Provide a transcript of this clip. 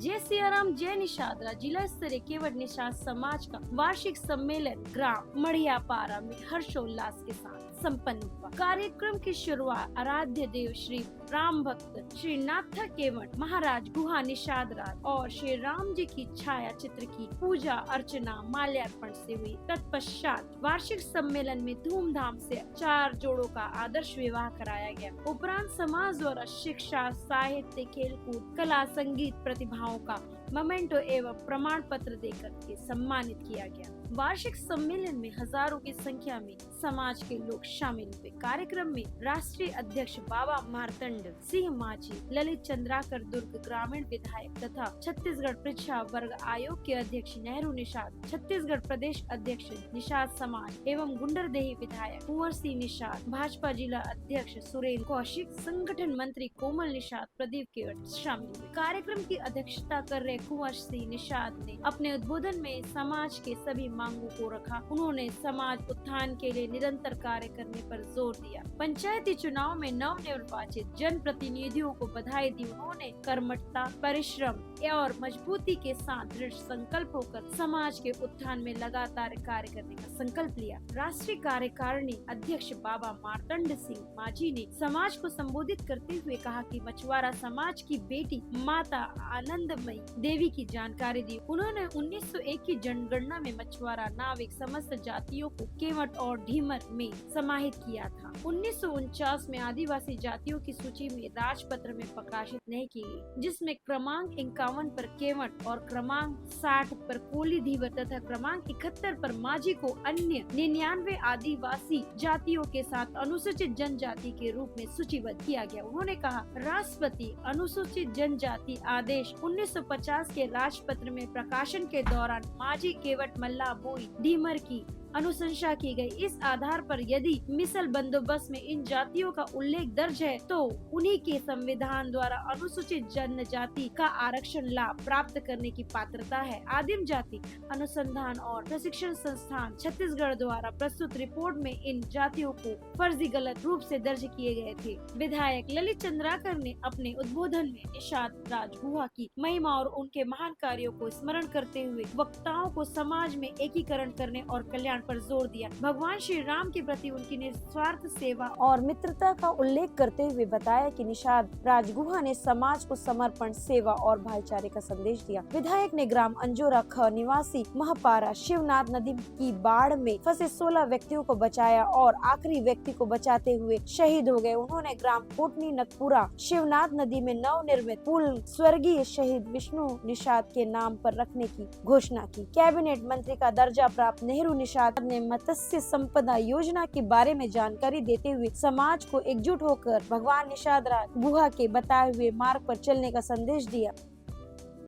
जय सियाराम जय निषाद जिला स्तरीय केवट निषाद समाज का वार्षिक सम्मेलन ग्राम मढ़ियापारा में हर्षोल्लास के साथ संपन्न हुआ। कार्यक्रम की शुरुआत आराध्य देव श्री राम भक्त श्री नाथ केवट महाराज गुहा निषाद राज और श्री राम जी की छाया चित्र की पूजा अर्चना माल्यार्पण से हुई। तत्पश्चात वार्षिक सम्मेलन में धूमधाम से 4 जोड़ों का आदर्श विवाह कराया गया। उपरांत समाज द्वारा शिक्षा, साहित्य, खेलकूद, कला, संगीत प्रतिभाओं का मोमेंटो एवं प्रमाण पत्र देकर के सम्मानित किया गया। वार्षिक सम्मेलन में हजारों की संख्या में समाज के लोग शामिल हुए। कार्यक्रम में राष्ट्रीय अध्यक्ष बाबा मार्तंड सिंह माझी, ललित चंद्राकर दुर्ग ग्रामीण विधायक तथा छत्तीसगढ़ परीक्षा वर्ग आयोग के अध्यक्ष नेहरू निषाद, छत्तीसगढ़ प्रदेश अध्यक्ष निषाद समाज एवं गुंडरदेही विधायक कुंवर सिंह निषाद, भाजपा जिला अध्यक्ष सुरेंद्र कौशिक, संगठन मंत्री कोमल निषाद, प्रदीप केवट शामिल हुए। कार्यक्रम की अध्यक्षता कर रहे कुंवर सिंह निषाद ने अपने उद्बोधन में समाज के सभी मांगों को रखा। उन्होंने समाज उत्थान के लिए निरंतर कार्य करने पर जोर दिया। पंचायती चुनाव में नवनिर्वाचित जन प्रतिनिधियों को बधाई दी। उन्होंने कर्मठता, परिश्रम और मजबूती के साथ दृढ़ संकल्प होकर समाज के उत्थान में लगातार कार्य करने का संकल्प लिया। राष्ट्रीय कार्यकारिणी अध्यक्ष बाबा मार्तंड सिंह माझी ने समाज को संबोधित करते हुए कहा कि मछुआरा समाज की बेटी माता आनंदमयी देवी की जानकारी दी। उन्होंने 1901 की जनगणना में मछुआरा नाविक समस्त जातियों को केवट और ढीमर में समाहित किया था। 1949 में आदिवासी जातियों की सूची में राजपत्र में प्रकाशित नहीं की गई, जिसमें क्रमांक 51 पर केवट और क्रमांक 60 पर कोली धीवर तथा क्रमांक 71 पर माझी को अन्य 99 आदिवासी जातियों के साथ अनुसूचित जनजाति के रूप में सूचीबद्ध किया गया। उन्होंने कहा, राष्ट्रपति अनुसूचित जनजाति आदेश 1950 के राजपत्र में प्रकाशन के दौरान माझी, केवट, मल्लाह, बोई, ढीमर की अनुशंसा की गई। इस आधार पर यदि मिसल बंदोबस्त में इन जातियों का उल्लेख दर्ज है तो उन्हीं के संविधान द्वारा अनुसूचित जनजाति का आरक्षण लाभ प्राप्त करने की पात्रता है। आदिम जाति अनुसंधान और प्रशिक्षण संस्थान छत्तीसगढ़ द्वारा प्रस्तुत रिपोर्ट में इन जातियों को फर्जी गलत रूप से दर्ज किए गए थे। विधायक ललित चंद्राकर ने अपने उद्बोधन में निषाद राज गुहा की महिमा और उनके महान कार्यों को स्मरण करते हुए वक्ताओं को समाज में एकीकरण करने और कल्याण पर जोर दिया। भगवान श्री राम के प्रति उनकी निस्वार्थ सेवा और मित्रता का उल्लेख करते हुए बताया कि निषाद राजगुहा ने समाज को समर्पण, सेवा और भाईचारे का संदेश दिया। विधायक ने ग्राम अंजोरा ख निवासी महापारा शिवनाथ नदी की बाढ़ में फंसे 16 व्यक्तियों को बचाया और आखिरी व्यक्ति को बचाते हुए शहीद हो गए। उन्होंने ग्राम कोटनी नकपुरा शिवनाथ नदी में नवनिर्मित पुल स्वर्गीय शहीद विष्णु निषाद के नाम पर रखने की घोषणा की। कैबिनेट मंत्री का दर्जा प्राप्त नेहरू निषाद ने मत्स्य संपदा योजना के बारे में जानकारी देते हुए समाज को एकजुट होकर भगवान निषाद राज गुहा के बताए हुए मार्ग पर चलने का संदेश दिया।